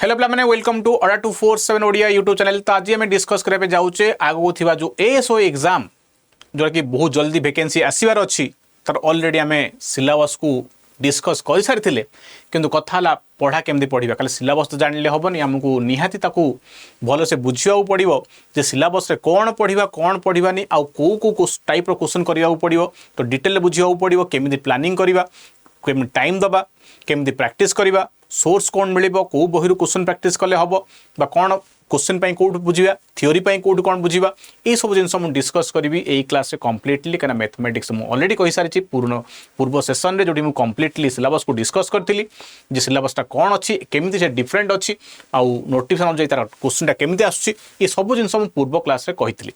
Hello पे welcome to Adda 247 Odia YouTube channel. तो आज आम डिस्कस करने जाऊे आगू थी जो एएसओ एग्जाम जोटा कि बहुत जल्दी वैकेंसी आसबार अच्छी तर ऑलरेडी आम सिलेबस को डिस्कस कर सारी किंतु कथा पढ़ा केमती पढ़ा खाली सिलेबस तो जानले हेनी आमको निहाती भल से बुझा पड़ो जे सिलेबस कौन पढ़ानी आउ कौ टाइप क्वेश्चन करा पड़ो तो डिटेल बुझा पड़ो केमी प्लानिंग करवा केमी टाइम दबा केमी प्रैक्टिस करवा सोर्स कौन मिल कौ बही क्वेश्चन प्रैक्टिस कले हम बा कौन क्वेश्चन पाई कौट बुझा थ्योरी पाई कौट कौन बुझा ये सब जिन मुझे डिस्कस करी यही क्लास रे कंप्लीटली कहीं मैथमेटिक्स मुझे ऑलरेडी कही सारी पूर्व सेसन रे जो मुझे कंप्लीटली सिलेबस को डिस्कस करी जे सिलेबसटा कौन अच्छी केमी से डिफरेंट अच्छी आउ नोटिफिकेशन अनुसार तार क्वेश्चनटा केमी आसूँ ये सब जिन मुझे पूर्व क्लास रे कही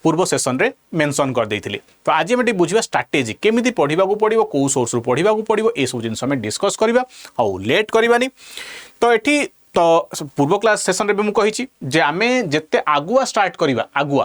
पूर्व सेसन रे मेंशन कर देइथिली। तो आज हम बुझा स्ट्राटेजी केमी पढ़ा पड़ो कौ सोर्स रु पढ़ा पड़ो ये सब जिन डिस्कस करवा आउ लेट करवानी। तो ये तो पूर्व क्लास सेसन रे भी मुझे कही जे आमे जेते आगुआ स्टार्ट करवा आगुआ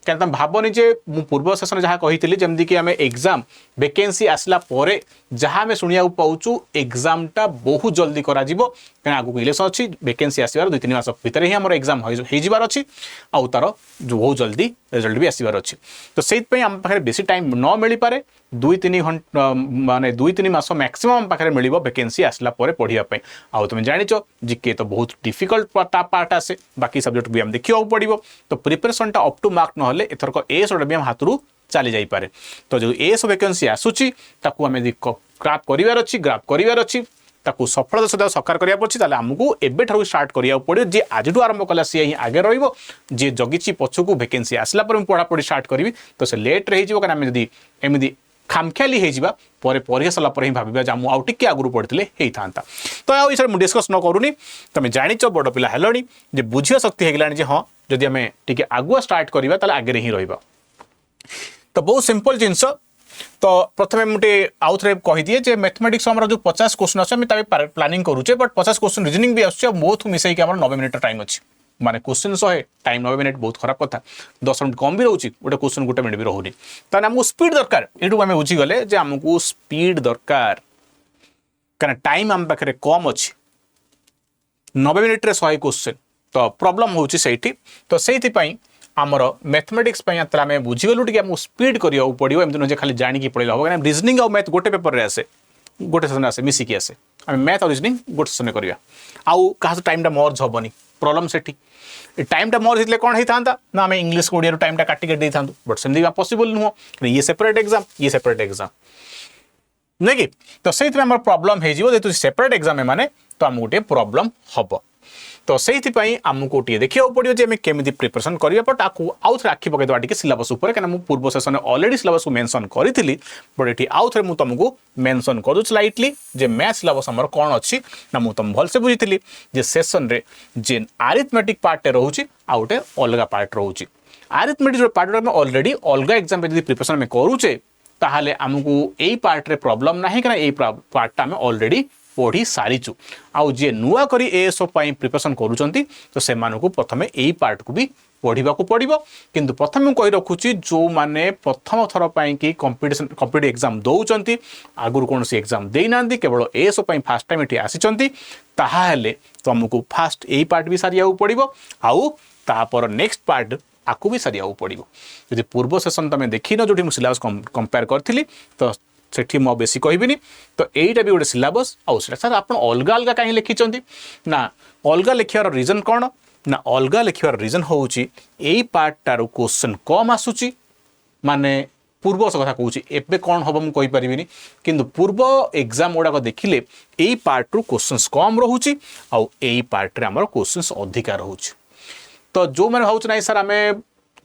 क्या तुम भावनी जे मु पूर्व सेसन जहाँ कही जमती कि आम एग्जाम वैकेंसी आसला परे जहाँ आम शुणा पाचु एग्जामटा बहुत जल्दी करा कहीं आगू इलेक्शन अच्छी वैकेंसी आसबार 2-3 मास भितर ही आम एग्जाम हो अच्छी आउ तार जो बहुत जल्दी रिजल्ट भी आसबार अच्छी। तो से आम पाखे बेसी टाइम न मिल पारे 2-3 घंटा माने 2-3 मास मैक्सिमम आम पाखे मिल वैकेंसी आसला पढ़ाई आउ तुम जाच जिके तो बहुत डिफिकल्ट पार्ट आसे बाकी सब्जेक्ट भी आम देखा पड़ो तो प्रिपरेशनटा अप टू मार्क ना एथरक एएसओ भी आम हाथ रू चली जापे। तो जो एएसओ वैकेंसी आसूची आम ग्राफ करार अच्छी ग्राफ करार अच्छी सफलता सहित सकार करा पड़े आमको एवं स्टार्ट करा पड़ो जे आज आरंभ कला सी ही आगे री जगी पछकू वैकेंसी आसला पढ़ापढ़ी स्टार्ट करी तो से लेट रही कहीं एमती खामखियाली होगा परीक्षा सरला ही भाव जमू आउ टे आगुरी पढ़ते होता। तो आ विषय मुझे डिस्कस न करूनी तुम जाच बड़ पिला हेलनी जे बुझिया शक्ति होगलानी जे हाँ जदि आम टे आगुआ स्टार्ट करवा ताले आगे ही रहिबा। तो बहुत सिंपल जिनस। तो प्रथमे मुझे आउ थे कहीदिए जे मैथमेटिक्स जो 50 क्वेश्चन अच्छे प्लानिंग करुचे बट 50 क्वेश्चन रिजनिंग भी आस बहुत मिसई 90 मिनट टाइम अच्छी माने क्वेश्चन 100 टाइम 90 मिनट बहुत खराब कथा 10 मिनट कम भी रोचे गोटे क्वेश्चन 1 मिनट भी रोनी ताने आमको स्पीड दरकार ये आम बुझीगले जे आमको स्पीड दरकार क्या टाइम आम पाखे कम अच्छी 90 मिनट रे 100 क्वेश्चन तो प्रॉब्लम होची सेठी। तो सेइथिपाई आमर मैथमेटिक्स आम बुझीगलु टी आमको स्पीड करा पड़ो एमती नुहे खाली जाणी पढ़े हम क्या रिजनिंग और मैथ गोटे पेपर आसे गोटे सेसन आसे मिसिकी आसे आम मैथ और रिजनिंग गोटे सेसन करवा आउ कहा टाइमटा मर्ज हेनी प्रॉब्लम से टाइमटा मर्ज होते कौन होता ना आम इंग्लीश को ओडिया टाइमटा काटिके था बट सेमती पॉसिबल नुह ये सेपरेट एग्जाम नहीं कि। तो से प्रॉब्लम हो सेपरेट एग्जाम माने तो आम गोटे प्रॉब्लम हम। तो से आमको गोटे देखा पड़ो जे केमी प्रिपरेशन करवा बट आउ थे आखि पकईदेवा टी सिलेबस कहीं पूर्व सेसन ऑलरेडी सिलेबस को मेंशन करी बट ये आउ थे मुझे तुमको मेंशन करूँ लाइटली जे मैथ सिलेबस आमर कौन अच्छी ना मुझे तुम भलसे बुझी जे सेसन रे जे आरिथमेटिक पार्ट रोचे आउ गोटे अलग पार्ट रोचे आरिथमेटिक जो पार्ट में ऑलरेडी अलग एग्जाम पे प्रिपरेशन में करुचे ताहले आमको यही पार्ट रे प्रॉब्लम ना कहीं पार्टा आम ऑलरेडी पढ़ी सारीचु आउ जे नुआ करी एएसओ प्रिपरेशन करूचंती तो से प्रथमे यही पार्ट को भी पढ़ा पड़ो किंतु प्रथम कही रखुची जो माने प्रथम थर कि कॉम्पिटिटिव एग्जाम दौरान आगुरी कौन एग्जाम देना केवल एएसओ फास्ट टाइम ये आसी ताहले तो आमको फास्ट यही पार्ट भी सारिया पड़ो आउ तापर नेक्स्ट पार्ट आपको भी सारिया पड़ो। यदि पूर्व सेसन तुम देखिन जो मुझे सिलेबस कंपेयर करी तो सेठी मो बेसी कहबिनी। तो यहीटा भी गोटे सिलेबस आउ सर आप अलग अलग कहीं लिखिं ना अलग लिखार रिजन कौन ना अलग लिखार रिजन हूँ यही पार्टार क्वेश्चन कम आसूची माने पूर्व कथा कहूँ एवं कौन हम मुझे कहीपरि किंतु पूर्व एग्जाम गुड़ाक देखिले यही पार्ट रू क्वेश्चन कम रोचे आउ यही पार्ट आमर क्वेश्चन अधिका रोचे। तो जो मैंने भाव ना सर आम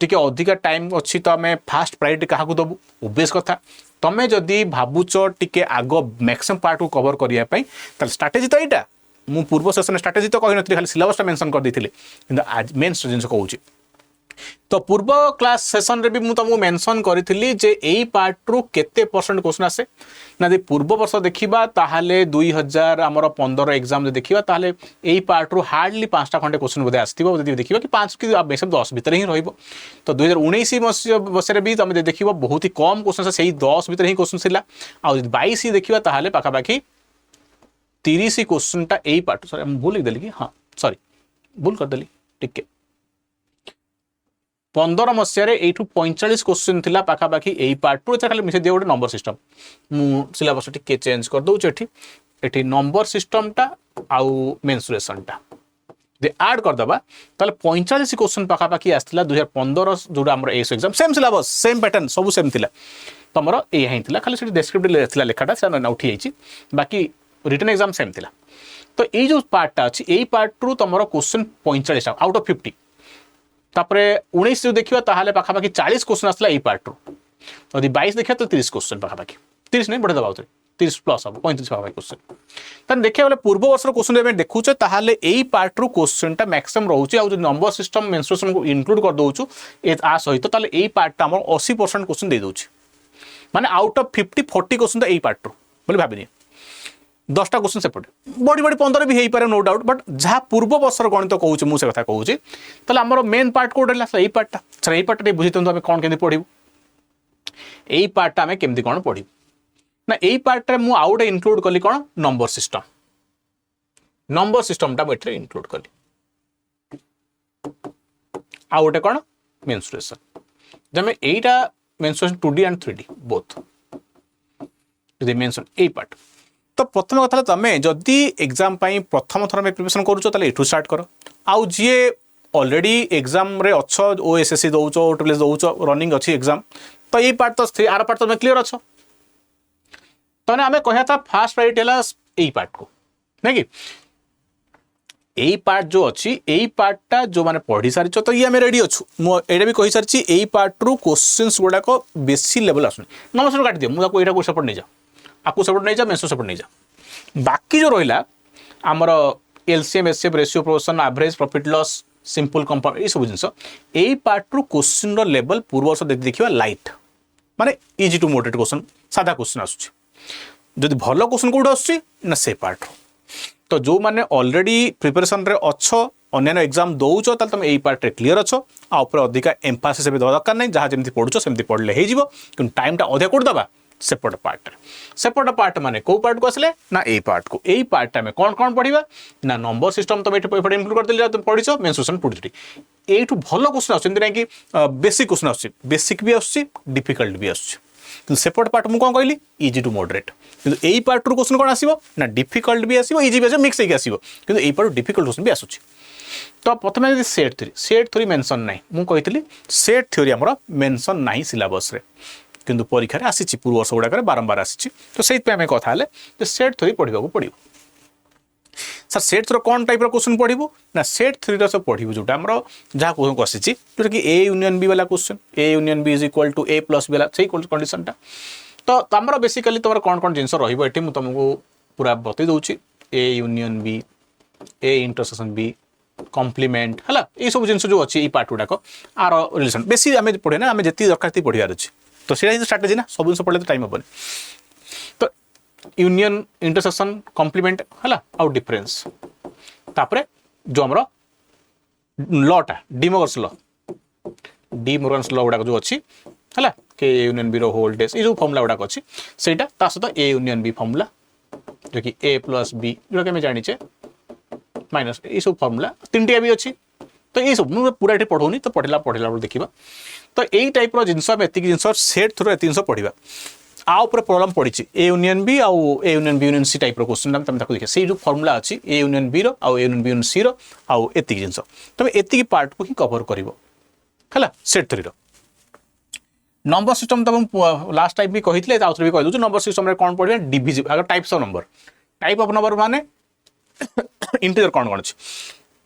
टे अधिका टाइम अच्छी तो आम फास्ट प्रायोरिटी क्या दबू ओबियस कथा तमें जदि भावुच टे आग मैक्सिमम पार्ट को कवर करने स्ट्राटेजी तो यहाँ मु पूर्व सेसन स्ट्राटेजी तो कही नी खाली सिलेबसटा मेंशन कर देथिले किंतु आज मेन जिन कहूँ। तो पूर्व क्लास सेसन रे भी मु तुमको मेंशन करी जे यही पार्ट रू केते परसेंट क्वेश्चन आसे ना यदि पूर्व वर्ष देखा ताहले 2015 एग्जाम देखा ताहले यही पार्ट रू हार्डली 5टा खंडे क्वेश्चन बोधे आसो देखा कि 5 कि 10 भितर ही रही। तो 2019 मसीह भी तुम देख बहुत ही कम क्वेश्चन से 10 भितर ही क्वेश्चन था आउ 22 देखा ताहले पाखापाखि 30 क्वेश्चनटा यही पार्ट सॉरी भूल लिखदेली कि हाँ सॉरी भूल करदेली टिके 15 मसीह एठू 45 क्वेश्चन थिला पाखापाखि यही पार्ट टू खाली मिसे दिए गोटे नंबर सिस्टम मु सिलेबस टिके चेंज कर दउछ एठी नंबर सिस्टमटा आउ मेंसुरेशनटा दे ऐड कर दबा ताले 45 क्वेश्चन पाखापाखि आस्थिला 2015 जोड़ा हमर S exam same syllabus same pattern सब सेम थिला तमरो ए हिं थिला खाली से डिस्क्रिप्टिव थिला लेखाटा से ना उठी आइछि बाकी रिटन एग्जाम सेम थिला तो ये जो पार्टटा अछि एई पार्ट रु तमरो क्वेश्चन 45 आउट ऑफ 50 तापरे 19 जो देखिबा ताहाले पाखापाखि 40 क्वेश्चन आस्थिला एई पार्ट रु यदि 22 देखिया तो 30 क्वेश्चन पाखापाखि 30 नहीं बढ़े दबा उतरे 30 प्लस हम 35 पाखापाखि क्वेश्चन तन देखिया बोले पूर्व वर्ष क्वेश्चन एमे देखुचे ताहाले एई पार्ट रु क्वेश्चन टा मैक्सिमम रहउची आ जो नंबर सिस्टम मेंसुरेशन को इंक्लूड कर दउछु ए आ सहित ताले एई पार्ट टा हमर 80% क्वेश्चन दे दउची माने आउट ऑफ 50 40 क्वेश्चन तो एई पार्ट रु बोले भाबिनी 10टा क्वेश्चन सेपटे बड़ी बड़ी 15 भी पारे नो डाउट बट जहाँ पूर्व वर्षर गणित कहूँ मुझे कथा कहूँ ताले हमर मेन पार्ट कोड है यही पार्टा सर यही पार्टा बुझी आम कौन केमती पढ़ू यही पार्टा आम केमती कौन पढ़ू ना यही पार्टे मुझे आउ गोटे इनक्लूड कली कौन नंबर सिस्टमटा मुझे इनक्लूड कली आउ गोटे कौन मेंसुरेशन जब यहीटा mensuration 2D and 3D both यदि मेंशन यही पार्ट तो प्रथम कथा तुम जदि एग्जाम प्रथम थर में प्रिपरेशन करुच एठू स्टार्ट कर आउ जी ऑलरेडी एग्जाम रे अच्छ ओएसएससी दौच ओटीएस दौच रनिंग अच्छी एग्जाम तो यही पार्ट तो आर पार्ट तुम क्लीयर अच्छ तो आम कह था फास्ट प्रायोरिटी है यही पार्ट को नहीं कि यही पार्ट जो अच्छी यही पार्टा जो मैंने पढ़ी सारी तो ये आम रेडी अच्छु मुझे भी कही सारी यही पार्ट रु क्वेश्चंस गुड़ाक बेसी लेवल आसुनी नमस्कार काट दियो मुझे यहाँ सेपट नहीं जा आपको सेपट नहीं जा मेंसो सेपट नहीं जा बाकी जो रहा आमर LCM HCF ratio proportion average profit loss simple compound ये सब जिन यही पार्ट रु क्वेश्चन रो लेवल पूर्व वर्ष देखिए लाइट माने इजी टू मॉडरेट क्वेश्चन सादा क्वेश्चन आसुची जदि भल क्वेश्चन कोड आसुची ना से पार्ट तो जो माने ऑलरेडी प्रिपरेशन रे अच्छो अन्य एग्जाम दौच ताल तुम यही पार्ट रे क्लीयर अच्छो आ ऊपर अधिका एम्फासिस भी दवा दरकार नहीं जहाँ जमी पढ़ुच सेमती पढ़ले हो कि टाइमटा अधिक कोड दबा सेपट पार्ट माने को पार्ट को आसले ना ए पार्ट को यही पार्ट में कौन कौन पढ़ा ना नंबर सिस्टम तुम ये इनक्लूड कर दिल्ली तुम पढ़ी मेंसुरेशन पढ़ी यू भल क्वेश्चन आसमें बेसिक क्वेश्चन आस बेसिक भी आस डिफिकल्ट भी आस सेपट पार्ट मुझे कौन कहली इजी टू मॉडरेट किंतु यही पार्ट रु क्वेश्चन कौन आसो ना डिफिकल्ट भी आसो इजी भी आस मिक्स होगी आसो किंतु यही पार्ट डिफिकल्ट क्वेश्चन भी आसूँ तो प्रथम यदि सेट थ्योरी मेंशन ना मुझे सेट थ्योरी आमर मेंशन ना सिलेबस रे किंतु परीक्षा रे आसी पूर्व वर्ष गुड़ाक बारंबार आसी तो से कथा सेट थ्योरी पढ़ा पड़ो सर सेट थ्रो कौन टाइप क्वेश्चन पढ़ू ना सेट थ्री सब पढ़ू जोटा जहाँ क्वेश्चन को आसी जोटा कि ए यूनियन बी वाला question A union B is equal to A plus B वाला से कंडीशनटा तो आमर बेसिकली तुम कौन कौन जिन रही तुमको पूरा बतई दूसरी A union B A intersection B complement है ये सब जिन जो अच्छी पार्ट गुड़ाक आर रिलेशन बेसी आम पढ़े ना आम जी दरकार पढ़ार अच्छे तो सीटा स्ट्राटेजी ना सब जिन पढ़े तो टाइम हेनी तो यूनियन इंटरसेक्शन कॉम्प्लीमेंट है आउ डिफरेंस तापरे जो आमर लटा डिमोर्गन्स ल गुड़ाक जो अच्छी है के यूनियन बी रोल डेज ये जो फर्मुला गुड़ाक अच्छी से सहित ए यूनियन बी फर्मुला जो कि ए प्लस बी जोटा कि आम जाचे माइनस ये सब फर्मुला 3टिया भी अच्छी तो ये सब मुझे पूरा ये पढ़ौनी तो पढ़ला देखा तो यही टाइप जिनस जिन सेट थ्रू जिन पढ़ा आउपर प्रॉब्लम पड़ी ए यूनियन बी आउ A union B union C type question तुम देखिए से जो फर्मुला अच्छी ए यूनियन बी रो A union B union C रो आउ एति जिन तुम एति पार्ट को ही कवर कर सेट थ्री रो नंबर सिस्टम तुम लास्ट टाइम भी कही आउे भी कही नंबर सिस्टम में कौन पढ़ा डिविजिबल अगर types of number type of number माने इंटीजर कौन कौन अच्छी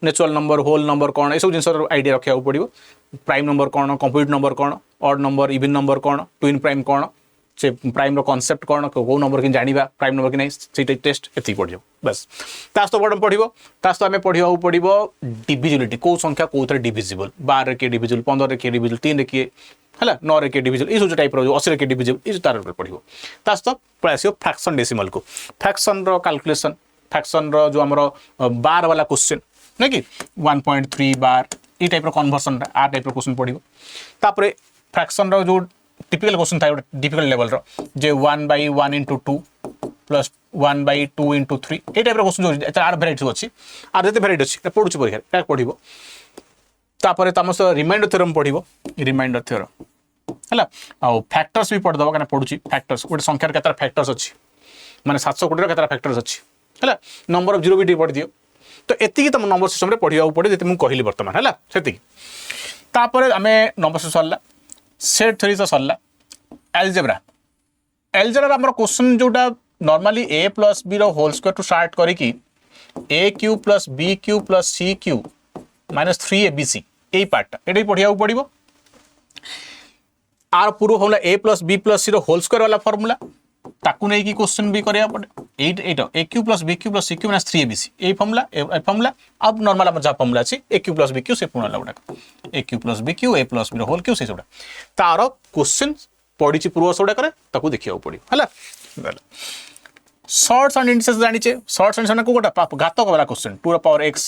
नेचुरल नंबर होल नंबर कौन ये सब जिन आइडिया रखा पड़ो प्राइम नंबर कौन कंप्लीट नंबर कौन ऑड नंबर इवन नंबर कौन ट्विन प्राइम कौन से प्राइम कॉन्सेप्ट कौन कौ नंबर कि जाना प्राइम नंबर कि नहीं से टेस्ट ये पढ़ बस तास तो बड़े पढ़ो तास तो आम पढ़ा पड़ो डिविजिबिलिटी कौ संख्या कौ थे डिविजिबल 12 किए डिविजिबल 15 किए डिविजिबल 3 किए है 9 किए डिविजिबल ये सब टाइप 80 किए डिविजिबल ये तार पढ़ो तास तो पलैस फ्रैक्शन डेसिमल को फ्रैक्शन कैलकुलेशन फ्रैक्शन जो आमर बार वाला क्वेश्चन ना कि 1.3 बार ये टाइप कन्वर्सन आ टाइप क्वेश्चन पढ़ो तापर फ्रैक्शन जो टिपिकल क्वेश्चन था डिफिकल्ट लेवल जे 1/1 × 2 प्लस 1/2 into 3 ये टाइप क्वेश्चन आर भेराइटी अच्छी आर जो भेराइटी अच्छी पढ़ुची परीक्षा पढ़ो तापर तुम सह रिमाइंडर थ्योरम पढ़ो रिमाइंडर थ्योरम है आउ फैक्टर्स भी पढ़ीद क्या पढ़ुची फैक्टर्स गोटे संख्यार केतटा फैक्टर्स अच्छी माने 700 कोटी केतटा फैक्टर्स अच्छी है नंबर ऑफ जीरो भी पढ़ दियो तो एति तुम नंबर सिस्टम रे पढ़िया पड़े जैसे मुझे कहली बर्तमान है से तापर आम नंबर सिस्टम सरला सेट थ्योरी तो सरला एलजेब्रा एलजेब्रा आम क्वेश्चन जोटा normally a plus b whole square टू स्टार्ट करी a cube plus b cube plus c cube minus 3abc यही पार्टा ये पढ़िया पड़ो आर पूर्व formula a plus b plus c whole square वाला फर्मुला ताकू नहीं कि क्वेश्चन भी करिया पड़े एटा a cube plus b cube plus c cube minus 3abc यही फर्मुला अब नॉर्मल आम जहाँ फर्मुला अच्छी a cube plus b cube से पुनः गुड़ा a cube plus b cube a plus b whole cube से तार क्वेश्चन पड़ी पूर्व गुड़ाक देखा पड़ो है शॉर्ट्स एंड इंडिसेस जानिचे शॉर्ट्स एंड को गोटा घातक वाला क्वेश्चन 2 पावर x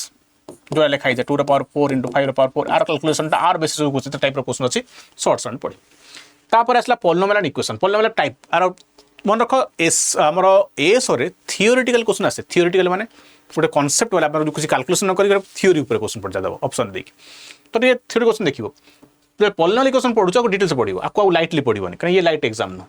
जो लिखाई जाए 2 पावर 4 into 5 पावर 4 आर कैलकुलेशन आर बेसिस क्वेश्चन टाइप क्वेश्चन अच्छी शॉर्ट्स एंड पड़ी तापर आसला पॉलिनोमियल इक्वेशन पॉलिनोमियल टाइप आर मन रख एस आमर एस रे थियोरेटिकल क्वेश्चन आसे थियोरेटिकल माने गोटे कॉन्सेप्ट वाला जो किसी कैलकुलेशन न करी थियोरी ऊपर क्वेश्चन पड़ जादब ऑप्शन देकी तो ये थियोरी क्वेश्चन देखिबो जो पॉलिनोमियल इक्वेशन पढुछ डिटेल्स पढिबो आको लाइटली पढिबोनी कारण ये लाइट एग्जाम न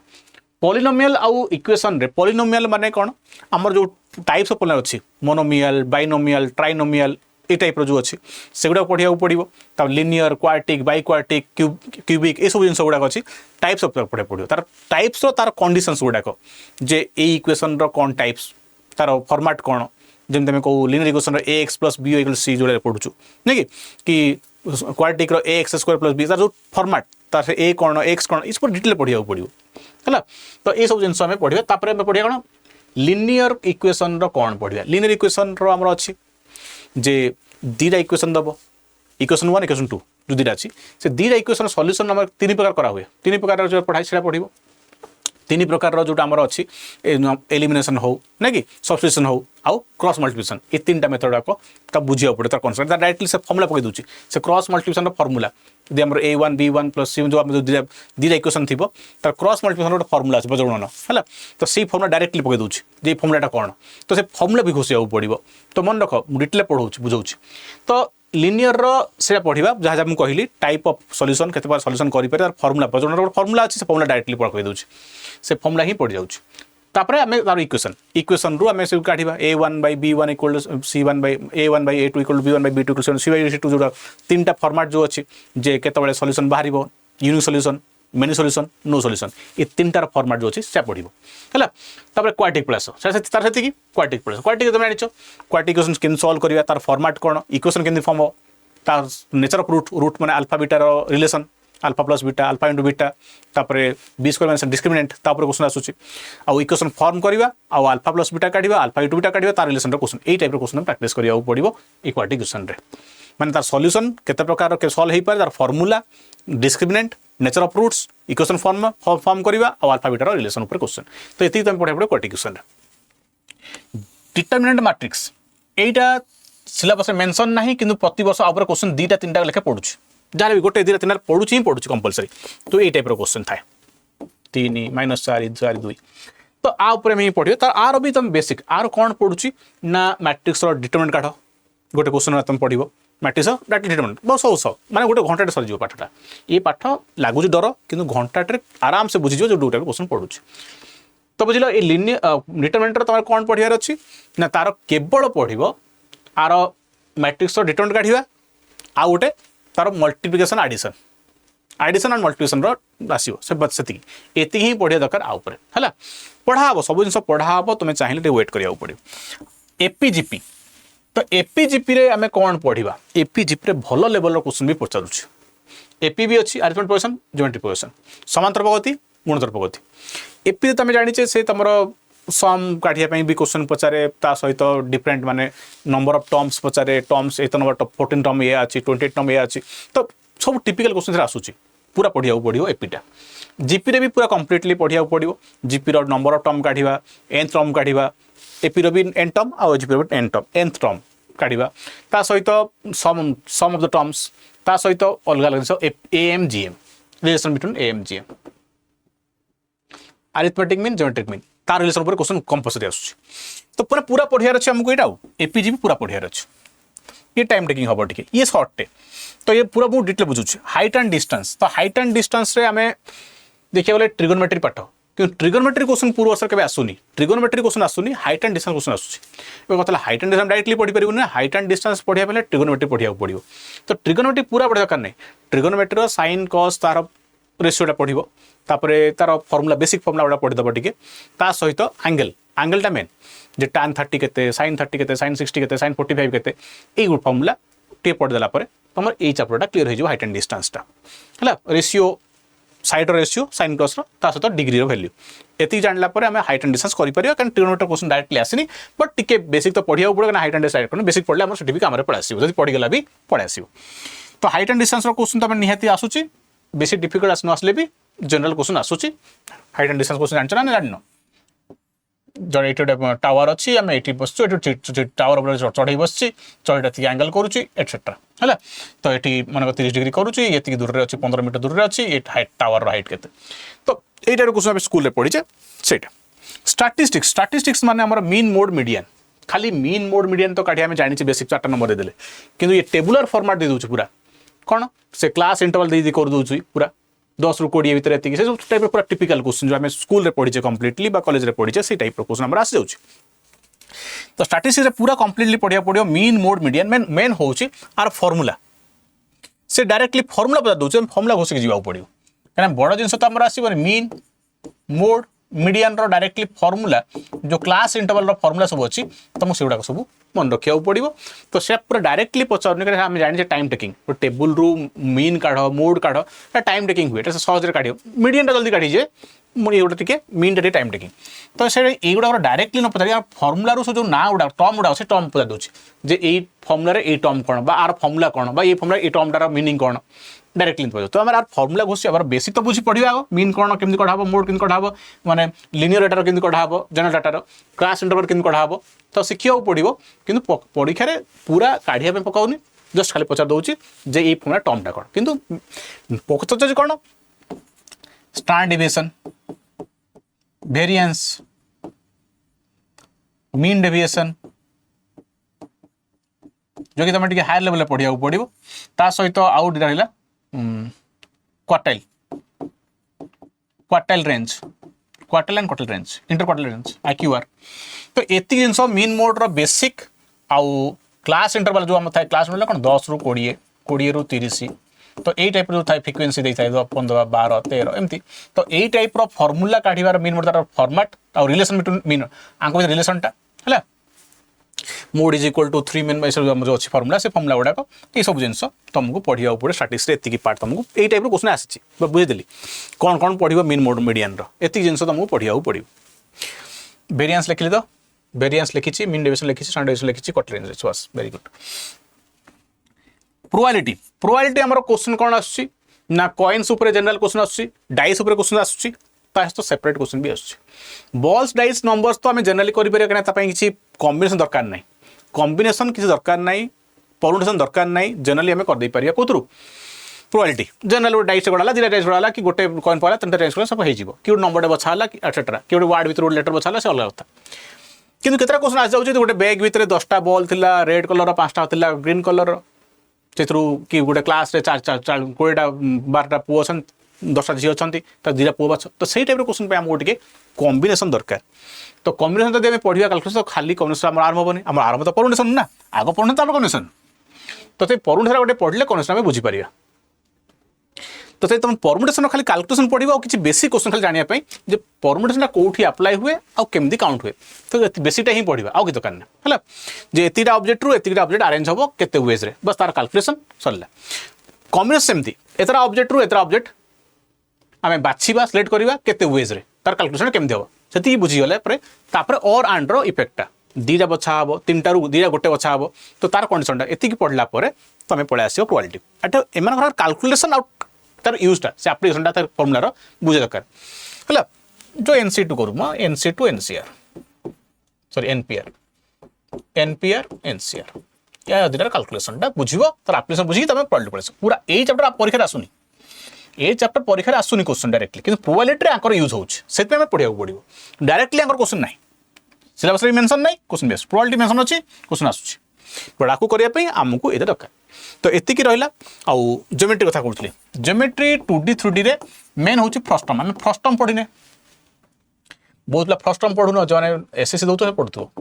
पॉलिनोमियल आउ इक्वेशन रे पॉलिनोमियल माने कोन हमर जो टाइप्स ऑफ पॉलिनोमियल अछि मोनोमियल बाइनोमियल ट्राइनोमियल ये टाइप जो अच्छी से गुड़ा पढ़िया पड़ो तब लिनियर क्वाड्रेटिक बाइक्वाड्रेटिक क्यूबिक ये सब जिन गुड़ाक अच्छी टाइप्स ऑफ पढ़ा पड़ो तार टाइप्स तार कंडीशंस गुड़ाक जे ए इक्वेशन कौन टाइप्स तार फॉर्मेट कौन जमी आम कहूँ linear equation ax plus b equal c जोड़ा पढ़ुचु नहीं कि quadratic ax square plus b तार जो फॉर्मेट तार ए कौन एक्स कौन इस पर डिटेल पढ़िया पड़ो है तो ये सब जिन पढ़ा तापर पढ़िया कौन लिनियर इक्वेशन कौन पढ़ा लिनियर इक्वेशन आमर अच्छी जे दीटा इक्वेशन दब इक्वेशन 1 इक्वेशन 2 जो दीटा अच्छी से दीटा इक्वेशन सॉल्यूशन आम 3 प्रकार करा हुए 3 प्रकार जो पढ़ाई से पढ़ो 3 प्रकार जो आमर अच्छी एलिमिनेशन हो ना कि सब्स्टिट्यूशन हो आउ क्रॉस मल्टिप्लिकेशन ये 3टा मेथड आपको बुझा पड़े तार कन्सेप्ट डायरेक्टली से फर्मुला पकई दूसरी से क्रॉस मल्टिप्लिकेशन फर्मुला यदि आम a1 b1 प्लस c जो आम जो दीटा इक्वेशन थी तार क्रॉस मल्टिप्लिकेशन गोटे फर्मुला अच्छे बजगणन है तो से फर्मुला डायरेक्टली पकई दूसरी जे फर्मुलाटा कौन तो से फर्मुला भी घोषिया पड़ो तो मन रख डिटेल पढ़ाऊँ बुझाऊँ तो लिनियर से पढ़ा जहाँ जहाँ मुझे कहली टाइप ऑफ सॉल्यूशन केते बार सॉल्यूशन करि पारे तार फर्मुला बजगणन गोटे फर्मुला अच्छी से फर्मुला डायरेक्टली पकई दूसरी से फर्मुला ही पड़ जाऊँ तापर आम तार इक्वेशन रु आम सब काढ़ा a1/b1 equal a1/a2 equal b1/b2 equal c/c2 जो 3टा फॉर्मेट जो अच्छी जे केतबेले सॉल्यूशन बाहर unique solution many solution no solution ये 3टार फॉर्मेट जो अच्छी से पढ़ो है तापर क्वाड्रेटिक प्लस तार से क्वाड्रेटिक प्लस क्वाड्रेटिक तुम जान क्वाड्रेटिक इक्वेशन केन सॉल्व करिया तार फॉर्मेट कौन इक्वेशन केन फॉर्म हो तार नेचर ऑफ रूट माने अल्फा बीटा रो relation alpha plus beta alpha into beta तापर बी स्क्वायर माइनस डिस्क्रिमिनेंट तापर क्वेश्चन आसुची आउ इक्वेशन फॉर्म करवा आउ अल्फा प्लस बीटा काढिबा अल्फा इंटू बीटा काढिबा तार रिलेशन रो क्वेश्चन ए टाइप रो क्वेश्चन प्रैक्टिस करिया पड़िबो क्वाड्रेटिक इक्वेशन रे माने तार सॉल्यूशन केते प्रकार के सॉल्व हे पारे तार formula discriminant nature of roots equation form करवा आउ अल्फा बीटा रो रिलेशन ऊपर क्वेश्चन तो एति तुम पढ़ा पड़ो क्वाड्रेटिक इक्वेशन रे डिटरमिनेंट मैट्रिक्स एटा सिलेबस में मेंशन नहीं किंतु प्रति वर्ष आपर क्वेश्चन 2टा 3टा लेखा पड़ुछ जहाँ भी गोटे 2टा 3टा पढ़ुची ही पढ़ुची कंपलसरी तो ये टाइप क्वेश्चन थाए 3 -4 4 2 तो आ ऊपर में पढ़ियो तार आर भी तुम बेसिक आर कौन पढ़ुची ना मैट्रिक्स रो डिटरमिनेंट काढ गोटे क्वेश्चन तुम पढ़िबो मैट्रिक्स डायरेक्टली डिटरमिनेंट बहुत सौ माने गोटे घंटाटे सर पाठटा ये पाठ लगुच डर किंतु घंटाटे आराम से बुझीज जो 2टा क्वेश्चन पढ़ुची तो बुझल ये लिनियर डिटरमिनेंट तुम कौन पढ़ियार अच्छी ना तार केवल पढ़िबो आर मैट्रिक्स डिटरमिनेंट काढ़ा आ गोटे तार मल्टीप्लिकेशन एडिशन एंड मल्टीप्लिकेशन आसो से बस से एति ही पढ़िया दरकार आउपर है पढ़ा हम सब जिन पढ़ा हम तुम्हें चाहिए वेट करा पड़ो एपीजीपी तो एपीजीपी रे आम कौन पढ़ा एपीजीपी रे भल लेवल क्वेश्चन भी पचारूँ एपी भी अच्छी अरिथमेटिक प्रोग्रेशन ज्योमेट्रिक प्रोग्रेशन समांतर प्रगति गुणोत्तर प्रगति एपी तुम जाने से तुम सम काढ़िया भी क्वेश्चन पचारे ता सहित डिफरेंट माने नंबर ऑफ टर्म्स पचारे टर्म्स 8 नंबर 14 टर्म ये अच्छी 28 टर्म ये अच्छी तो सब टिपिकल क्वेश्चन आसूची पूरा पढ़िया पड़ो एपीटा जीपी रे भी पूरा कंप्लीटली पढ़िया पड़ो जीपी रो नंबर ऑफ टर्म काढ़ा एंथ टर्म काढ़ा एपी रो भी एन टर्म आ जीपी रो एंथ टर्म काढ़ा ता सहित सम ऑफ द टर्म्स ता सहित अलग अलग जिन AM GM relation between AM GM arithmetic mean geometric mean तार रिलेशन ऊपर क्वेश्चन कंपलसरी आसुची तो पूरा पूरा पढ़ियार अछि हमको एटा एपीजी भी पूरा पढ़ियार अछि ये टाइम टेकिंग हबो टिके ये शॉर्ट टे तो ये पूरा बहुत डिटेल बुझुछ हाइट एंड डिस्टेंस तो हाइट एंड डिस्टेंस रे हमें देखिए बोले ट्रिगोनोमेट्री पाठ कि ट्रिगोनोमेट्री क्वेश्चन पूर्व वर्ष केबे आसुनी ट्रिगोनोमेट्री क्वेश्चन आसुनी हाइट एंड डिस्टेंस क्वेश्चन आसुची ए मतलब हाइट एंड डिस्टेंस डायरेक्टली पढ़ी परिबो ना हाइट एंड डिस्टेंस पढ़िया पहले ट्रिगोनोमेट्री पढ़िया पड़िबो तो ट्रिगोनोमेट्री पूरा पढ़ा दरकार नहीं ट्रिगोनोमेट्री रो sin cos तार रेशियोटा पढ़िबो तापरे तार फार्मूला बेसिक फार्मूला उडा पढ़ि दबो टिके ता सहित एंगलटा मेन जे tan 30 केते sin 30 केते sin 60 केते sin 45 केते ए गुड फार्मूला टे पढ़ देला परे तमर ए चैप्टरटा क्लियर हो जिवो हाइट एंड डिस्टेंसटा हला ratio side ratio sin cos रो ता सहित डिग्री रो वैल्यू एति जानला परे हमें हाइट एंड डिस्टेंस करि परियो कारण ट्रिगोनोमेट्री क्वेश्चन डायरेक्टली आसीनी बट टिके बेसिक तो पढ़िया पड़ो कारण हाइट एंड डिस्टेंस करन बेसिक पढ़ले हमर सर्टिफिकेट हमरे पड़ आसीबो जदि पढ़ि गेला भी पड़ आसीबो तो हाइट एंड डिस्टेंस रो क्वेश्चन तमे निहाती आसुची बेसी डिफिकल्ट आसनो आसले भी जनरल क्वेश्चन आसुची हाइट एंड डिस्टेंस क्वेश्चन जानछ ना जानिनो जर एटे टावर अच्छी आम ये बसचु ये टावर चढ़ई बस चढ़ईटा थी एंगल करुच्ची एटसेट्रा है तो ये मन 30 डिग्री करुच्ची ये दूर में अच्छी 15 मीटर दूर में अच्छी ये हाइट टावर हाइट के तो यही क्वेश्चन स्कूल पढ़ीचे से स्टाटिस्टिक्स स्टाटिस्टिक्स माने हमर मीन मोड मीडियन खाली मीन मोड मीडियन तो काढ़ी आम जानी बेसिक 4टा नंबर देदेले किंतु ये टेबुलर फॉर्मेट दे दूची पूरा कौन से क्लास इंटरवल दे कर दूची पूरा 10 ରୁ 20 ভিতরে এতিকি সে টাইপ পুরা টিপিক্যাল কোশ্চেন যে আমি স্কুল রে পড়িছে কমপ্লিটলি বা কলেজ রে পড়িছে সেই টাইপ কোশ্চেন আমরা আসি যাଉଛି তো স্ট্যাটিস্টিক্স রে পুরা কমপ্লিটলি পড়িয়া পড়িও मीन मोड मीडियन मेन होउची आर फार्मूला से डायरेक्टली फार्मूला बता दोचे फार्मूला घोषिक जीवा पड़ियो कारण बड़ जिंस तो हमरा आसीबो मीन मोड मीडियन रो डायरेक्टली फार्मूला जो क्लास इंटरवल रो फार्मूला सब अछि तम सेउडा सब मन रखिया पड़ो तो से पूरा डायरेक्टली पचार आम जाने टाइम टेकिंग टेबुल रू मीन काढ़ मोड काढ़ टाइम टेकिंग हुए सहज काढ़ मीडियन जल्दी काढ़ीजे ये गोटे टे मीन टे टाइम टेकिंग तो से युवा डायरेक्टली न पचार फर्मुला जो ना गुड़ा टर्म गुड़ा से टर्म पचार दूसरी जे ये फर्मुला ये टर्म कौन आर फर्मुला कौन ये फर्मुला ये टर्मटार मीनिंग कौन डायरेक्टली पचार तो आम फर्मुला घोषी आम बेसिक तो बुझी पढ़ा आग मीन कौन केमती कढ़ा मोड केमती कढ़ा माने लिनियर डाटा केमती कढ़ा जनरल डाटार क्लास इंटरवल केमती कढ़ा तो शिखा पड़ो कि परीक्षा पूरा काढ़िया पकाऊनी जस्ट खाली पचार दूसरी जे ये फर्मुला टर्मटा कौन किंतु पचार कौन standard deviation variance mean deviation जो कि तुम हायर लेवल पढ़ा पड़ो ता सहित आउ रहा quartile quartile range quartile and quartile range interquartile range IQR तो एति जिनस मीन मोड रो बेसिक आउ क्लास इंटरवल जो हम थाए क्लास इंटरवल कौन 10 ରୁ 20 20 ରୁ 30 तो यही टाइप जो थाए फ्रिक्वेंसी दे थाए 15 12 13 एमती तो यही टाइप रो फार्मूला काढ़ीबार मीन मोड तार फॉर्मेट आ रिलेशन बिटवीन मीन आंको रिलेशनटा है mode is equal to 3 mean जो अच्छी फार्मूला से फार्मूला गुड़ाक ये सब जिन तुमको पढ़ा पड़े स्टाटिस्टिक्स एति पार्ट तुमको यही टाइप क्वेश्चन आसी बुझेदेली कौन कौन पढ़ो मीन मोड मीडियन एति जिन तुमको पढ़ा पड़ो वेरिएंस लिखिली तो वेरिएंस लिखी मीन डेविएशन लिखी स्टैंडर्ड डेविएशन लिखी क्वार्टाइल रेंज बस वेरी गुड प्रोबेबिलिटी प्रोबेबिलिटी हमर क्वेश्चन कौन आसुची ना कॉइन्स ऊपर जनरल क्वेश्चन आसुची डाइस ऊपर क्वेश्चन आसुची तो सेपरेट क्वेश्चन भी आसुची बॉल्स डाइस नंबर्स तो आम जनरली करि परिया कना तापई किछि कॉम्बिनेशन दरकार नाही कॉम्बिनेशन किछि दरकार नाही परमुटेशन दरकार नाही जनरली आम कर दे परिया कोतरु प्रोबेबिलिटी जनरल डाइस गडाला दिला डाइस गडाला कि गोटे कॉइन पला तंटा डाइस गला सब हे जिवो कि नंबर बछा हला कि एटसेट्रा कि वर्ड भीतर लेटर बछा हला से अलग कथा किंतु केतरा क्वेश्चन आस जाउछि गोटे बैग भीतर 10टा बॉल थिला रेड कलर 5टा थिला ग्रीन कलर तेथरू कि गोटे क्लास रे 20टा 12टा पुओ छन 10टा झी अछंती त 2टा पुओ बाछ तो सेही टाइप रो क्वेश्चन पे हम गोटे कॉम्बिनेशन दरकार तो कॉम्बिनेशन जदि हम पढ़िया कैलकुलेशन तो खाली कॉम्बिनेशन हमर आरंभ होबनी हमर आरंभ तो परमुटेशन ना आगो परमुटेशन तो कॉम्बिनेशन तो ते परमुटेशन गोटे पढ़ले कॉम्बिनेशन हम बुझी परिया तो तुम परमुटेशन खाली कैलकुलेशन पढ़ो और किसी बेसिक क्वेश्चन खाली जानिया पई जे परमुटेशन कोठी अप्लाई हुए आ केमदी काउंट हुए तो बेसिकटा ही पढ़ा आउ कि दरकार ना है जे एतिटा ऑब्जेक्ट रु एतिटा ऑब्जेक्ट अरेंज हम केते वेज रे बस तार कैलकुलेशन सरला कॉम्बिनेशन सेमती एतरा ऑब्जेक्ट रु एतरा ऑब्जेक्ट आमे बाछिबा सिलेक्ट करबा केते वेज रे तार कैलकुलेशन केमदी हो सेति बुझी गले तापर और एंड रो इफेक्टटा 2टा बछा हबो 3टा रु 2टा गोटे बछा हबो तो तार कंडीशनटा एतिकी पढ़ला परे तमे पळे आसीओ प्रोबेबिलिटी एटा एमान कैलकुलेशन आउट तार यूजटा से एप्लीकेशनटा तार फॉर्मूला रो बुझे दरकार हला जो NC2 करू म NC2 NCR sorry NPR NCR या दिटार कैलकुलेशनटा बुझिबो तार एप्लीकेशन बुझी तमे पढ़ले पड़े पूरा एई चैप्टर आप परीक्षा आसुनी ए चैप्टर परीक्षा आसुनी क्वेश्चन डायरेक्टली कि प्रोबेबिलिटी आंकर यूज होउछ सेत में पढ़िया पड़ो डायरेक्टली आंकर क्वेश्चन नहीं सिलेबस रे मेंशन नहीं क्वेश्चन बेस प्रोबेबिलिटी मेंशन अछि क्वेश्चन आसुछि बट आकु करिया पई हमकु एते दरकार तो एति की रहिला आउ ज्योमेट्री कथा कहउथली ज्योमेट्री 2D 3D रे मेन होउछि फ्रस्टम हम फ्रस्टम पढिने बहुत ला फ्रस्टम पढुनो जने एसएससी दउतो पढुतो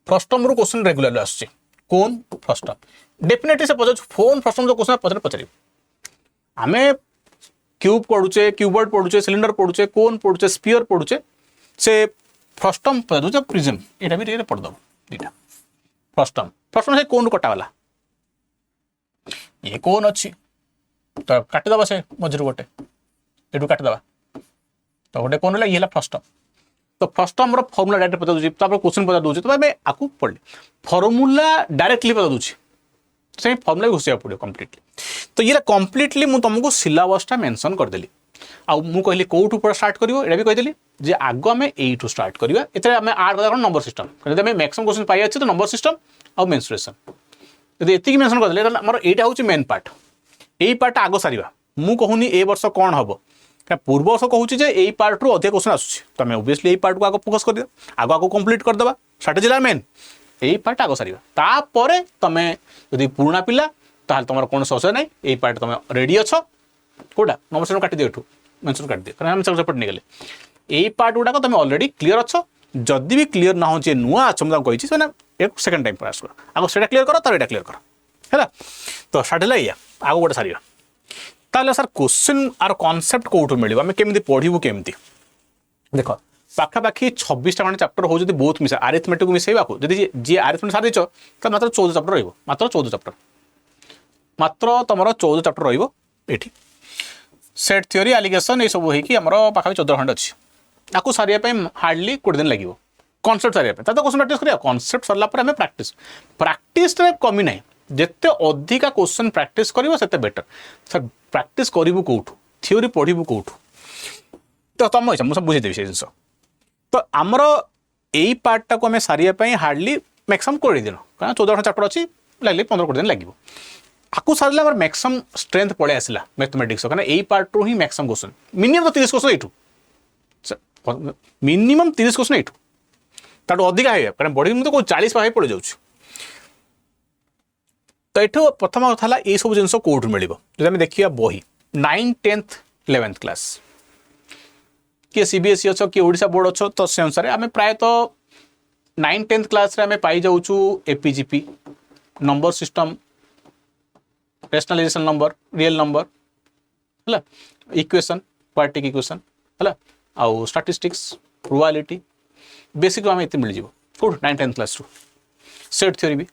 फ्रस्टम रो क्वेश्चन रेगुलरली आसुछि कोन फ्रस्टम डेफिनेटली से पछ फोन फ्रस्टम जो क्वेश्चन पछरे आमे क्यूब पढुचे क्यूबॉइड पढुचे सिलिंडर पढुचे कोन पढुचे स्फीयर पढुचे से फ्रस्टम पढुचे प्रिज्म एटा भी रे पढ दो दीटा फ्रस्टम फ्रस्टम से कोन कटा वाला ये कोन अच्छी तो काटी दबा से मझिर गोटे एटू काटी दबा तो गोटे कोन ये फ्रस्टम तो फ्रस्टम रो फार्मूला डायरेक्ट पता दूची तापर क्वेश्चन पता दूची तो मैं आकु पढ़ले फार्मूला डायरेक्टली पता दूची से फार्मूला घुसिया पड़ो कंप्लीटली तो ये कंप्लीटली मु तुमको सिलेबसटा मेंशन कर देली आ मु कहली कोठू पर स्टार्ट करिवो एटा भी कह देली जे आगो हमें एठू स्टार्ट करबा एते हमें आड करा नंबर सिस्टम जदि हमें मैक्सिमम क्वेश्चन पाई अछि तो नंबर सिस्टम आ मेंसुरेशन जदि एति मेंशन कर देले हमर एटा होची मेन पार्ट एई पार्ट आगो सारिबा मु कहूनी ए वर्ष कोन हबो पूर्व वर्ष कहूँ जे यही पार्ट रू अधिक क्वेश्चन आसूँ तुम ओबियसली यही पार्ट को आगे फोकस कर आगो आगो कंप्लीट करदे स्ट्राटेजी मेन यही पार्ट आगो सारा तापर तुम यदि पुराना पिला ताल तुम कौन असुविधा ना यही पार्ट तुम रेडी अच्छ कौटा नंबर सिस्टम काट दिए मेंशन काट दिए कारण सेपट नहीं गले यही पार्ट गुड़ाक तुम अलरेडी क्लीयर अच्छ जदि भी क्लीयर ना हो नुआ अच्छ मुझे कही सेकेंड टाइम प्रयास कर आगे से क्लीयर कर तर क्लीयर कर है तो स्ट्राटेजी या आगो गोटे सारा ताले सर क्वेश्चन आर कॉन्सेप्ट कोठू मिलिबो हमें केमिति पढिबो केमिति देखो पाखापाखी 26टा खंड चैप्टर हो जदि बहुत मिसा अरिथमेटिक मिसेबा को जदि जे अरिथमेटिक सारि छ त मात्र 14 चैप्टर रहइबो मात्र 14 चैप्टर मात्र तमरो 14 चैप्टर रहइबो एठी सेट थ्योरी एलिगेशन ए सब होई कि हमरो पाखापाखी 14 खंड अछि आकु सारिया पे हार्डली 20 दिन लागिवो कॉन्सेप्ट सारिया पे त क्वेश्चन प्रैक्टिस करिया कॉन्सेप्ट सरला पर हमें प्रैक्टिस रे कमी नाही जेते अधिका क्वेश्चन प्रैक्टिस करिवो सेते बेटर सर प्रैक्टिस करिवो कोठू थ्योरी पढिबो कोठू तो तुम इच्छा मुझे बुझे देवी से जिनस तो आमर यही पार्टा को आम सारे हार्डली मैक्सिमम 20 दिन क्या 14 चैप्टर अच्छी लगे 15-20 दिन लगे आपको सारे आम मैक्सिमम स्ट्रेंथ पड़े आसला मैथमेटिक्स क्या यही पार्ट रू ही मैक्सिमम क्वेश्चन मिनिमम 30 क्वेश्चन यू मिनिमम 30 क्वेश्चन यू ताठू अधिका है कारण बढ़ी तो 40 पाखे पड़ जाऊँ तो ये प्रथम कथा है ये सब जिन कौटू मिल देखिए बही 9th 10th 11th क्लास किए सीबीएसई अच्छो कि ओडिशा बोर्ड अच्छो तो से अनुसार आम प्रायतः 9th 10th क्लास रे पाई जाऊँ AP GP number system rationalization number real number है इक्वेशन क्वाड्रेटिक इक्वेशन है आउ स्टैटिस्टिक्स प्रोबेबिलिटी बेसिक आम ये मिल जाव कौट 9th 10th क्लास रू सेट थ्योरी भी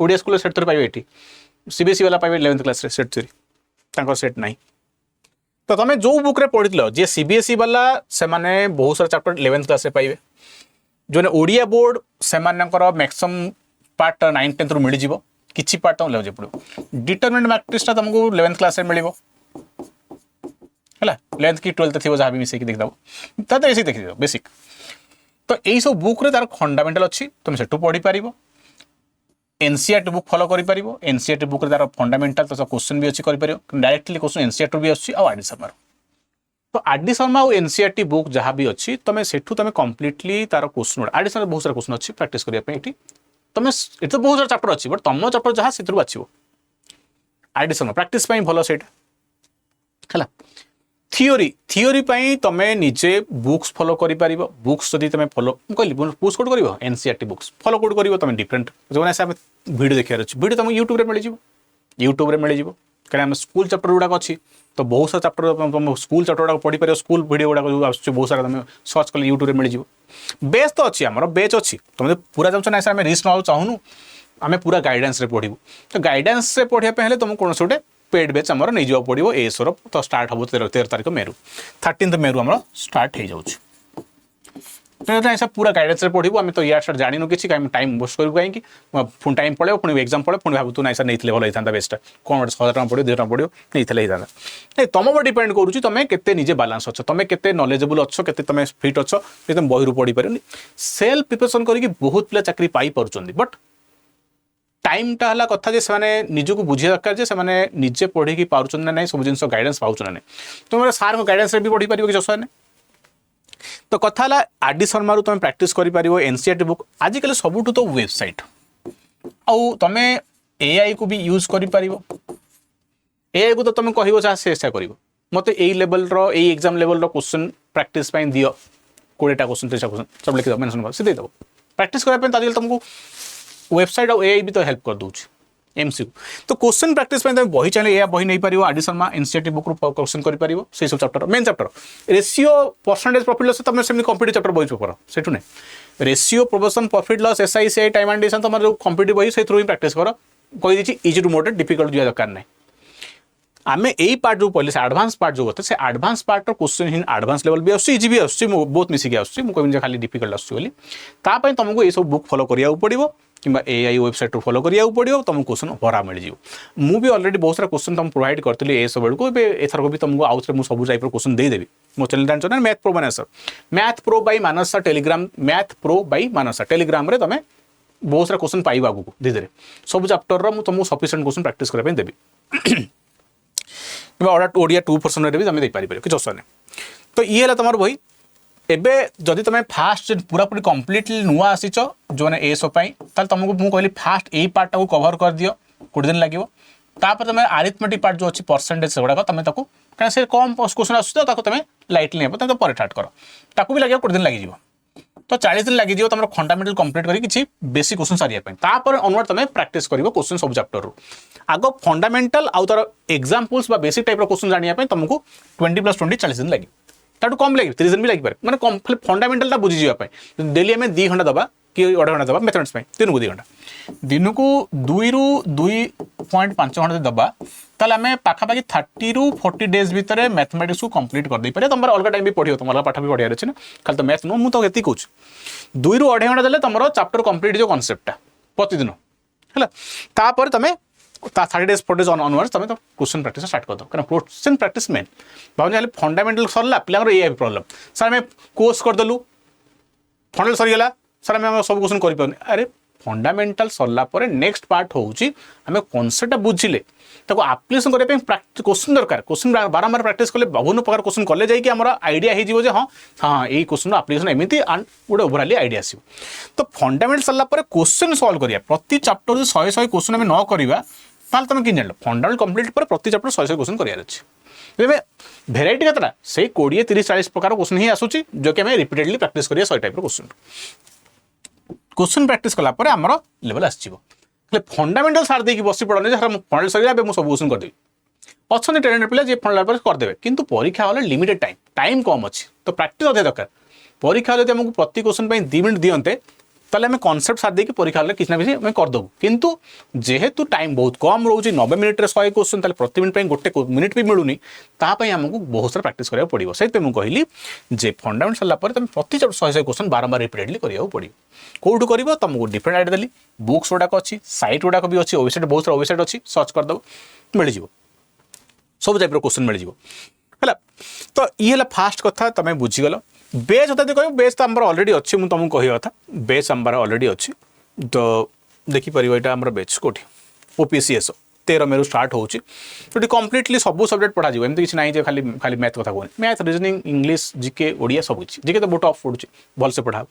ओडिया स्कूल सेट थ्योरी पाइबे ये सीबीएसई वाला पाइबे 11th क्लास रे सेट थ्योरी तांकर सेट नहीं तो तुम जो बुक रे पढ़ी जे सीबीएसई वाला से माने बहुत सारा चैप्टर 11th क्लास रे पाइबे जो ओडिया बोर्ड से मैक्सिमम पार्ट 9th 10th रू मिल जिवो किछि पार्ट तुम ले पड़ो डिटरमिनेंट मैट्रिक्स तुमको 11th क्लास रे मिलिबो हला 11th की 12th थी जहाँ भी मिसेक देखिदबो ता तो ऐसे देखिदबो बेसिक तो यही सब बुक रे तार फंडामेंटल अच्छी तुम सेठू पढ़ी पारिबो एनसीईआरटी बुक फॉलो करि पारिबो एनसीईआरटी बुक रे तार फंडामेंटल तो क्वेश्चन भी अच्छी करि पारिबो डायरेक्टली क्वेश्चन एनसीईआरटी भी अच्छी आ आरडी शर्मा तो आरडी शर्मा और एनसीईआरटी बुक जहाँ भी अच्छी तुम सेठू तुम कंप्लीटली तार क्वेश्चन आरडी शर्मा बहुत सारा क्वेश्चन अच्छी प्रैक्टिस करिया पे एठी तुम ये तो बहुत सारा चैप्टर अच्छी बट तुम चैप्टर जहाँ से बाछिबो आरडी शर्मा प्रैक्टिस पई भलो सेट हला थियोरी पई तमे निजे बुक्स फॉलो करि पारिबो बुक्स जदि तमे फॉलो कहली पुश कोड करिवो एनसीईआरटी बुक्स फॉलो कोड करिवो तमे डिफरेंट जोने से वीडियो देखियार अछि वीडियो तमे यूट्यूब रे मिल जिवो कारण हम स्कूल चैप्टर गुडा अछि तो बहुत सारा चैप्टर तुम स्कूल चैप्टर गुडा पढ़ी पारिबो स्कूल वीडियो गुडा जो आछे बहुत सारा तमे सर्च कले यूट्यूब रे मिल जिवो बेस तो अछि हमर बेच अछि तमे पूरा जाउछ ना हम रिस्क न चाहूनु आमे पूरा गाइडेंस रे पढ़िबो तो गाइडेंस रे पढ़िया पहले तुम कोन सोटे पेड बैच आमर नहीं जावा पड़ो एसर तो स्टार्ट हम 13 तारीख मेरु 13th मेरु आम स्टार्ट हो जाऊँ ऐसा पूरा गाइडेंस रे पढ़ू आम तो या स्टार्ट जानू कि टाइम वेस्ट करूँ कहीं पुणी टाइम पड़े पुणी एग्जाम पड़े पुणी भावु ना सर नहीं भल होता बेस्ट कौन गोटे 1000 टका पड़ो 200 टका पड़ो नहीं होता नहीं तुम पर डिपेंड करुच्ची तुम के निजे बालांस अच्छ तुम के नॉलेजेबल अच्छ के तुम फिट अच्छ तुम बही पढ़ी पार सेल्फ प्रिपरेशन करके बहुत पिला चाकरी पाई पार्छ बट टाइमटा है कथा जे से निजक बुझे दरकार जे से निजे पढ़ी पार्छ ना ना सब जिन गाइडेंस पाँच ना तुम सार गाइडेंस भी पढ़ी पार कि जस ना तो कथा है आरडी शर्मा तुम प्रैक्टिस कर एनसीईआरटी बुक आजिकल सबुठ तो वेबसाइट आउ तुम एआई को भी यूज कर एआई को तो तुम कह से कर मत यही level exam level question practice दियो 20टा क्वेश्चन 30टा क्वेश्चन सब लिखिद मेंशन कर सी देदेव प्रैक्टिस करने तुमको वेबसाइट और एआई भी तो हेल्प कर दूँ एमसीक्यू तो क्वेश्चन प्रैक्टिस तुम बही चाहिए या बही नहीं पार RD Sharma NCERT book question कर से सब चैप्टर मेन chapter ratio percentage profit loss तुम से कॉम्पिटिटिव चैप्टर बही पेपर से नहीं ratio proportion profit loss SI CI time and decision तुम जो कॉम्पिटिटिव बही से ही प्रैक्टिस कर कही दी इजी टू मॉडरेट डिफिकल्ट दिया दरकार नहीं आम यही पार्ट जो पढ़े से आडभांस पार्ट जो होता है से आडभांस पार्ट क्वेश्चन ही आडभांस लेवल भी आजी भी बहुत मिसिक आसुँच खाली डिफिकल्ट आसुँच तुमको ये सब बुक फॉलो करिया पड़ो कि एआई वेबसाइट फॉलो करिया पड़ो तुमको क्वेश्चन भरा मिल जाए मुझे अलरेडी बहुत सारा क्वेश्चन तुम प्रोवाइड करती ए सब बेलू एथरक भी तुमको आउ थे सब टाइप क्वेश्चन देदेवी मो चैनल जानच ना math pro Manas math pro by Manas sir Telegram math pro by Manas sir Telegram रे तुम बहुत सारा क्वेश्चन पाइब आगू धीरे धीरे सब चैप्टर तुमको सफिशिएंट क्वेश्चन प्रैक्टिस करने देवी ओडिया 2% भी तुम दे पार कि जस तो ये है तुम बही एबे जदि तुम फास्ट पूरा पूरी कम्प्लीटली नुआ आसीच जो मैंने एसओपाई तुमको मुझे कहली फास्ट यही पार्टा को कवर कर दियो 20 दिन लगे तापर तुम आरिथमेटिक पार्ट जो अच्छी परसेंटेज से गुड़ाक तुम कहीं से कम क्वेश्चन आसो तुम लाइटली नहीं तुम स्टार्ट कर ताकू भी लगे 20 दिन लगे तो 40 दिन लगे तुम फंडामेंटल कंप्लीट करी बेसिक क्वेश्चन सारे ऑनवर्ड तुम प्रैक्टिस कर क्वेश्चन सब चैप्टर आग फंडामेंटल आउ तार एग्जांपल्स बेसिक टाइप क्वेश्चन जानापी तुमको 20+20 40 दिन लगे ताठू कम लगे 30 दिन भी लगे मैंने कम खाली फंडामेंटल बुझीजापी डेली आम 2 घंटा दबा कि 1.5 घंटा दबा मैथमेटिक्स दिन को 2 घंटा दिन को 2 ରୁ 2.5 घंटा दबा ताले आम पाखापाखि 30 ରୁ 40 डेज भितर मैथमेटिक्स को कंप्लीट कर दे पारे तुम अलग टाइम भी पढ़ो तुम अलग पाठ भी पढ़ार अच्छे ना खाली तो मैथ नुह मुझे ये कहूँ 2 ରୁ 2.5 घंटा देले तुम चैप्टर कंप्लीट जो कॉन्सेप्टा प्रतिदिन है तापर तुम 30 डेज 40 डेज ऑनवर्ड्स तुम तो क्वेश्चन प्रैक्टिस स्टार्ट कर दो कारण क्वेश्चन प्रैक्टिस मेन भाव फंडामेंटल सरला पिला ये प्रॉब्लम सर आम कोर्स करदेलु फंडामेंटल सरीगला सर आम सब क्वेश्चन कर अरे फंडामेंटल सरला पर नेक्स्ट पार्ट होउची आम कॉन्सेप्ट बुझिले ताको एप्लीकेशन करने क्वेश्चन दरकार क्वेश्चन बारंबार प्रैक्टिस कले विभिन्न प्रकार क्वेश्चन कले जाइए आम आइडिया हो हाँ हाँ यही क्वेश्चन एप्लीकेशन एमती गोटे ओवरऑल आइडिया आसो तो फंडामेंटल सरला पर क्वेश्चन सॉल्व करिया प्रति चैप्टर 100 क्वेश्चन आम न करवा ताल तुम कि जान फंडामेंटल कंप्लीट पर प्रति चैप्टर 100 क्वेश्चन करार अच्छे भेराइटी केतटा से 20-30-40 प्रकार क्वेश्चन ही आसूची जो कि आम रिपीटेडली प्रैक्टिस करिया 100 टाइप क्वेश्चन क्वेश्चन प्रैक्टिस कलापर आमर लेवल आसो फंडामेंटल सार देकी बसी पड़े सर फंडामेंटल सर सब क्वेश्चन करदेवी अच्छा टैलेंटेड पिला जी फंडामेंटल करदे कि परीक्षा वाले लिमिटेड टाइम कम अच्छी तो प्रैक्टिस अधिक दरकार परीक्षा जब आमको प्रति क्वेश्चन 2 मिनट दियंते ताले आम कॉन्सेप्ट सार देकी परीक्षा वाले किसी ना किसी आम करदेबू किंतु जेहेतु टाइम बहुत कम रोचे 90 मिनिट 100 क्वेश्चन ताले प्रति मिनिट गोटे मिनिट भी मिलूनी तापाई आमको बहुत सारा प्रैक्टिस करा पड़ो से मुझे कहली जे फंडामेंटल सरला तुम प्रति चैप्टर 100 क्वेश्चन बारंबार रिपीटेडली करा पड़ो कौटू कर तुमको डिफरेंट आइडिया देली बुक्स गुड़ाक अच्छी साइट गुड़ाक भी अच्छी वेबसाइट बहुत सारा वेबसाइट अच्छी सर्च करदेव मिल सब टाइप क्वेश्चन मिल है तो ये फास्ट कथा तुम बुझीगल बेच होता कह बेच तो आम अलरेडी अच्छी मुझे तुमको कह कथा बेच आम अलरेडी अच्छी तो देखिपर यहाँ आम बेच कौटी ओपीसीएस 13 मे स्टार्ट होची तो कम्प्लीटली सब सब्जेक्ट पढ़ा एमती किसी ना खाली खाली मैथ कथा कहूँ math reasoning English GK Odia सब किसी जीके तो बहुत टफ पड़ुची भलसे पढ़ा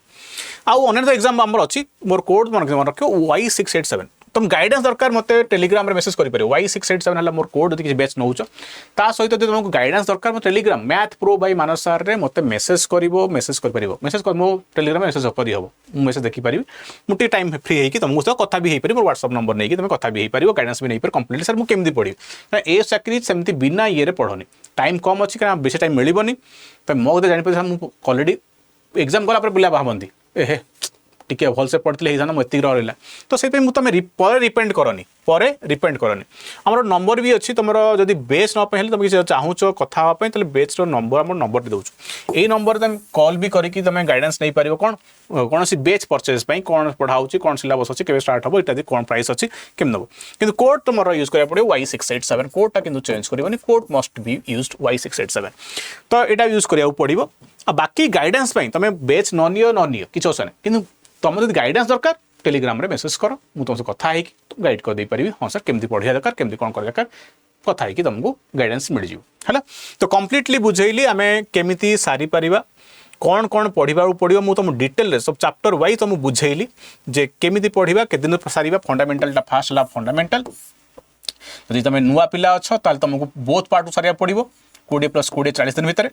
आउ अनेक एग्जाम आम अच्छी मोर कोड मन रख Y687 तुम गाइडेंस दरकार मत टेलीग्राम रे मेसेज करें Y687 है मोर कोड किसी बैच नौ सहित तुमको गाइडेंस दरकार मत Telegram math pro by Manas sir रे मत मेसेज कर मेसेज कर मो टेलीग्राम मेसेज कर मेसेज देखिपारि मुझे टाइम फ्री है तुमको सह कथा भी हो व्हाट्सअप नंबर नहीं तुम कथा भी हो गाइडेंस भी नहीं कम्प्लीट सर मुझे पढ़ी ए चाकरी सेमती बिना ये पढ़नी टाइम कम अच्छी क्या बेसी टाइम मिलनी तो मो जापर मुझे अलरेडी एग्जाम गला बुला भावती एहे टिके भलसे पढ़ते हो एति रहा तो से तुम रिपेंड करनी आमर नंबर भी अच्छी तुम जब बेच नापे तुम किसी चाहूच कथा तो बेच नंबर दौर यही नंबर तुम कॉल भी करके तुम गाइडेंस नहीं पार कौन कौन सी बेच परचेज कौन पढ़ाऊँ कौन सिलेबस अच्छी के स्टार्ट हम इत्यादि कौन प्राइस अच्छी केम नब कि कोड तुम यूज करा पड़े Y687 कोडटा कि चेंज करनी code must be used Y687 तो यहाँ यूज करा पड़ो बाकी गाइडेंस तुम बेच न नियो किसी असुविधा नहीं कि तुम जब गाइडेंस दरकार टेलीग्राम रे मेसेज कर मु तुमसे कथा है गाइड कर दे पारिबी हाँ सर केमती पढ़िया दरकार केमती कौन कर दरकार कथा है तुमको गाइडेंस मिल जाए तो कम्प्लीटली बुझेली आम केमी सारी पारिबा कौन कौन पढ़ा पड़ो मुझे तुम डिटेल सब चैप्टर वाइज तुमको बुझेली जे केमी पढ़ा के दिन सारा फंडामेंटाल फास्ट है फंडामेंटाल जदि तुम नुआ पिला अच्छ ताल तुमको बोथ पार्ट सारा पड़ो 20 + 20 40 दिन भितर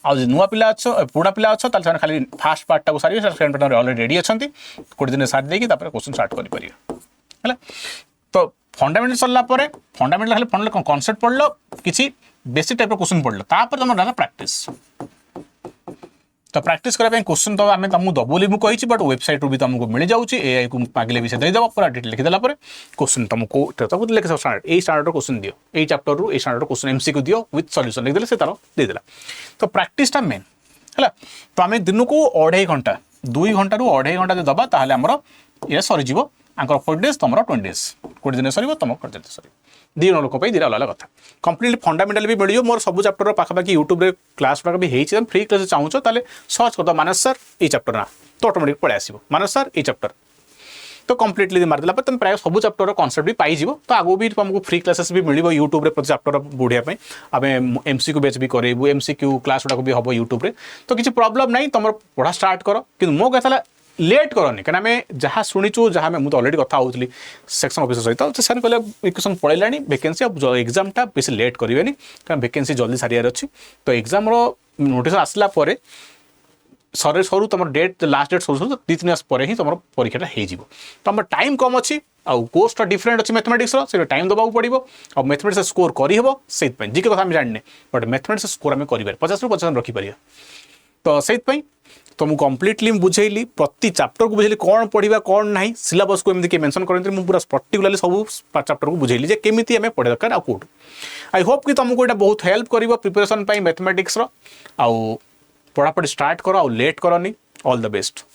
आज नुआ पिला अच्छ पुराना पिला अच्छ ताल खाली फास्ट पार्टा को सारे सेकेंड पार्ट ऑलरेडी रेडी अच्छा 20 दिन सारी देकी क्वेश्चन स्टार्ट कर तो फंडामेंटाल सरला फंडामेंटाल खाली फंडामेंटाल कॉन्सेप्ट पढ़ल किसी बेसिक टाइप क्वेश्चन पढ़ल तापर तुम रहा प्रैक्टिस तो प्रैक्टिस करने क्वेश्चन तो आम तुमको दबू बोली मुझे बट वेबसाइट भी तुमको मिल जाऊँगी एआई को मागिले भी से देदेव पूरा डिटेल लिखिदेला क्वेश्चन तुमको लिखे सब स्टांडर्ड यही स्टांडर्ड क्वेश्चन दियो यही चैप्टर रू स्टांडर्ड क्वेश्चन एमसीक्यू दियो विथ सॉल्यूशन लिखिदेले से तार देदेला तो प्रैक्टिसटा मेन है तो आम दिन को 2.5 घंटा 2 घंटा रू 2.5 घंटा दबा ताहले हमर ये सरीज आंकर 40 डेज तुम 20 डेज 20 दिन सर तुम 40 दिन सर दी जन लोक दीटा अलग अलग कथा कम्प्लीटली फंडामेंटाल भी मिल मोर सब चैप्टर पाखापाखि यूट्यूब रे क्लास गुड़ा भी होती फ्री क्लास चाहूँ ताले सर्च कर मानस सर ये चैप्टर ना तो ऑटोमेटिक पड़े आसो मानस सर ये चैप्टर तो कम्प्लीटली मारदेला तुम प्राय सब चैप्टर कॉन्सेप्ट भी पाइज तो आगो भी तुमको फ्री क्लासेस भी मिल यूट्यूब रे चैप्टर बुढ़िया आम एमसीक्यू बेच भी करेबू एमसीक्यू क्लास गुड़ा भी हम यूट्यूब रे तो किसी प्रॉब्लम नहीं तुम पढ़ा स्टार्ट कर कि मो कहता लेट करनी कहीं आम जहाँ शुणीचु जहाँ मुझे अलरेडी कथा होती सेक्शन ऑफिसर सहित से कहले क्वेश्चन पड़ेला वैकेंसी एग्जामटा बेसी लेट करेंगे कारण वैकेंसी जल्दी सारियार अच्छी तो एग्जाम नोटिस आसला सर सरू तुम डेट लास्ट डेट सर 2-3 मास पर ही तुम परीक्षा हो तुम टाइम कम अच्छी आउ कोर्सटा डिफरेंट अच्छी मैथमेटिक्स से टाइम दबा पड़ो और मैथमेटिक्स स्कोर करहब से जीके कथा आम जाने बट मैथमेटिक्स स्कोर आम कर 50 ରୁ 50 रखिपर तो से तो मुझे कम्प्लीटली बुझेली प्रति चैप्टर को बुझेली कौन पढ़ा कौन ना सिलेबस को एमती मेंशन करते मुझे पूरा पर्टिकुलरली सब चैप्टर को बुझेली जे केमिति आम पढ़ा दरकार आउ कौट आई होप कि तुमको यहाँ बहुत हेल्प कर प्रिपरेशन मैथमेटिक्स आउ पढ़ापढ़ी स्टार्ट कर आउ लेट करनी ऑल द बेस्ट।